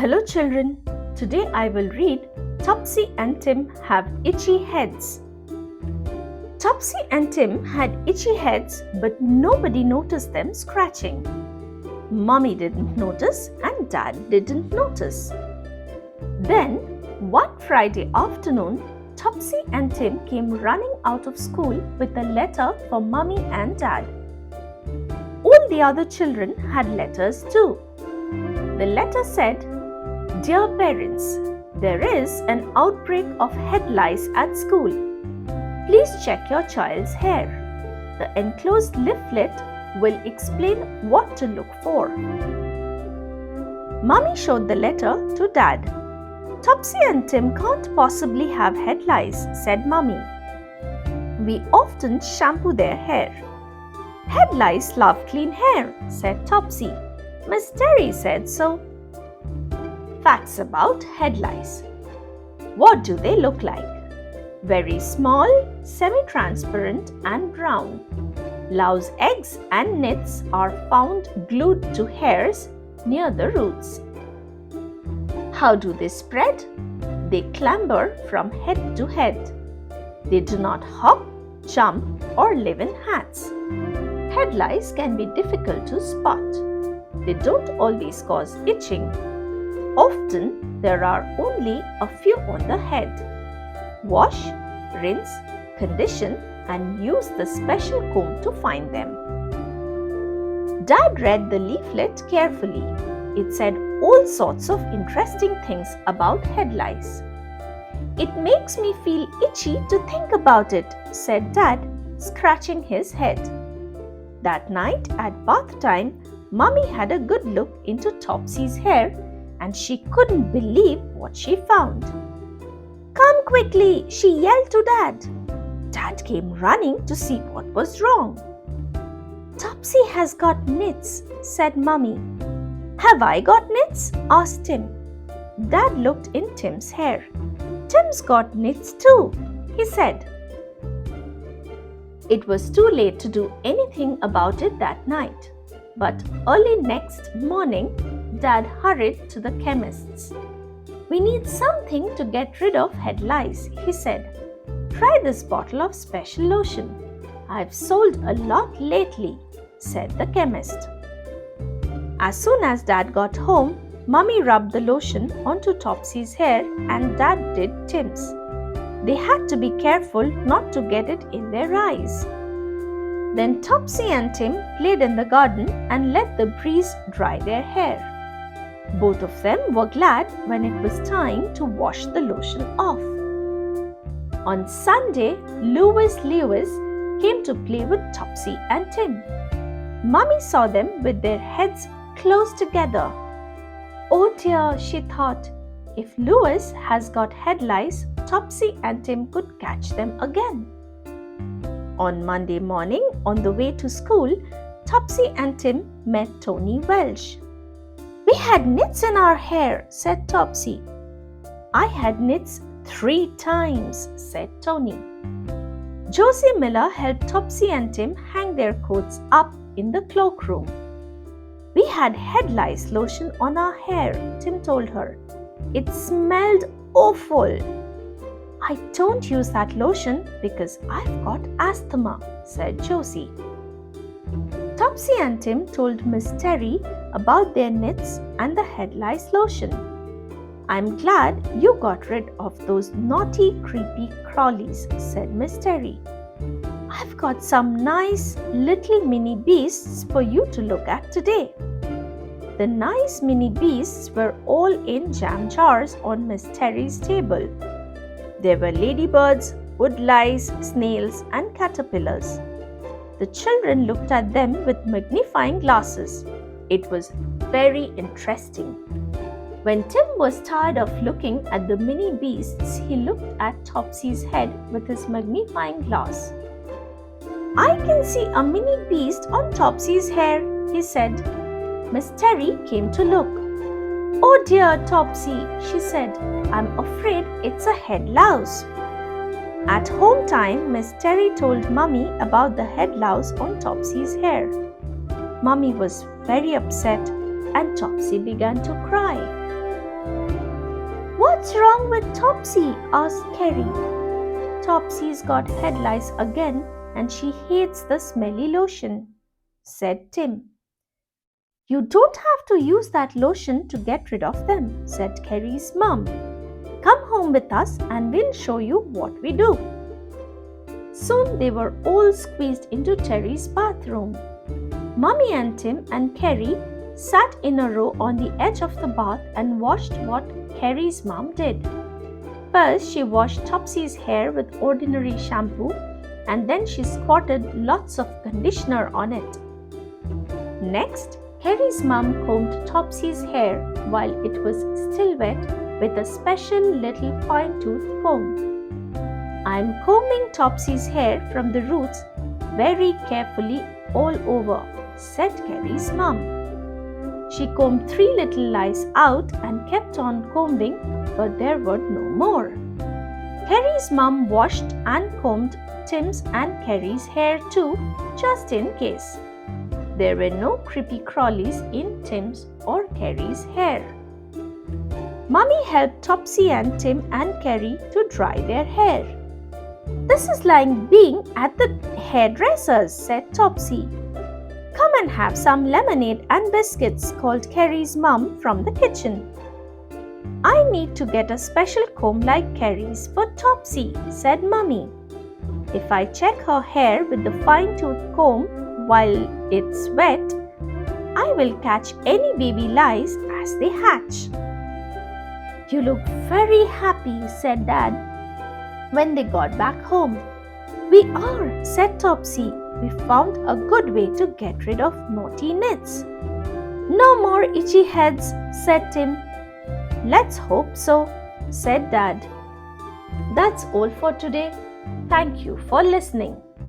Hello children, today I will read Topsy and Tim Have Itchy Heads. Topsy and Tim had itchy heads, but nobody noticed them scratching. Mummy didn't notice and Dad didn't notice. Then, one Friday afternoon, Topsy and Tim came running out of school with a letter for Mummy and Dad. All the other children had letters too. The letter said, "Dear parents, there is an outbreak of head lice at school. Please check your child's hair. The enclosed leaflet will explain what to look for." Mummy showed the letter to Dad. "Topsy and Tim can't possibly have head lice," said Mummy. "We often shampoo their hair." "Head lice love clean hair," said Topsy. "Miss Terry said so." Facts about head lice. What do they look like? Very small, semi-transparent and brown. Louse eggs and nits are found glued to hairs near the roots. How do they spread? They clamber from head to head. They do not hop, jump, or live in hats. Head lice can be difficult to spot. They don't always cause itching. Often, there are only a few on the head. Wash, rinse, condition, and use the special comb to find them. Dad read the leaflet carefully. It said all sorts of interesting things about head lice. "It makes me feel itchy to think about it," said Dad, scratching his head. That night at bath time, Mummy had a good look into Topsy's hair and she couldn't believe what she found. "Come quickly," she yelled to Dad. Dad came running to see what was wrong. "Topsy has got nits," said Mummy. "Have I got nits?" asked Tim. Dad looked in Tim's hair. "Tim's got nits too," he said. It was too late to do anything about it that night. But early next morning, Dad hurried to the chemist's. "We need something to get rid of head lice," he said. "Try this bottle of special lotion. I've sold a lot lately," said the chemist. As soon as Dad got home, Mummy rubbed the lotion onto Topsy's hair and Dad did Tim's. They had to be careful not to get it in their eyes. Then Topsy and Tim played in the garden and let the breeze dry their hair. Both of them were glad when it was time to wash the lotion off. On Sunday, Lewis came to play with Topsy and Tim. Mummy saw them with their heads close together. "Oh dear," she thought, "if Lewis has got head lice, Topsy and Tim could catch them again." On Monday morning, on the way to school, Topsy and Tim met Tony Welsh. "We had nits in our hair," said Topsy. "I had nits 3 times," said Tony. Josie Miller helped Topsy and Tim hang their coats up in the cloakroom. "We had head lice lotion on our hair," Tim told her. "It smelled awful." "I don't use that lotion because I've got asthma," said Josie. Topsy and Tim told Miss Terry about their nits and the head lice lotion. "I'm glad you got rid of those naughty, creepy crawlies," said Miss Terry. "I've got some nice little mini beasts for you to look at today." The nice mini beasts were all in jam jars on Miss Terry's table. There were ladybirds, woodlice, snails, and caterpillars. The children looked at them with magnifying glasses. It was very interesting. When Tim was tired of looking at the mini beasts, he looked at Topsy's head with his magnifying glass. "I can see a mini beast on Topsy's hair," he said. Miss Terry came to look. "Oh dear, Topsy," she said, "I'm afraid it's a head louse." At home time, Miss Terry told Mummy about the head louse on Topsy's hair. Mummy was very upset and Topsy began to cry. "What's wrong with Topsy?" asked Carrie. "Topsy's got head lice again and she hates the smelly lotion," said Tim. "You don't have to use that lotion to get rid of them," said Carrie's mum. "Come home with us and we'll show you what we do." Soon they were all squeezed into Terry's bathroom. Mummy and Tim and Carrie sat in a row on the edge of the bath and watched what Carrie's mum did. First, she washed Topsy's hair with ordinary shampoo and then she squirted lots of conditioner on it. Next, Carrie's mum combed Topsy's hair while it was still wet with a special little fine-toothed comb. "I'm combing Topsy's hair from the roots very carefully all over," said Carrie's mum. She combed 3 little lice out and kept on combing, but there were no more. Carrie's mum washed and combed Tim's and Carrie's hair too, just in case. There were no creepy crawlies in Tim's or Carrie's hair. Mummy helped Topsy and Tim and Carrie to dry their hair. "This is like being at the hairdresser's," said Topsy. "Come and have some lemonade and biscuits," called Carrie's mum from the kitchen. "I need to get a special comb like Carrie's for Topsy," said Mummy. "If I check her hair with the fine-tooth comb while it's wet, I will catch any baby lice as they hatch." "You look very happy," said Dad when they got back home. "We are," said Topsy. "We found a good way to get rid of naughty nits." "No more itchy heads," said Tim. "Let's hope so," said Dad. That's all for today. Thank you for listening.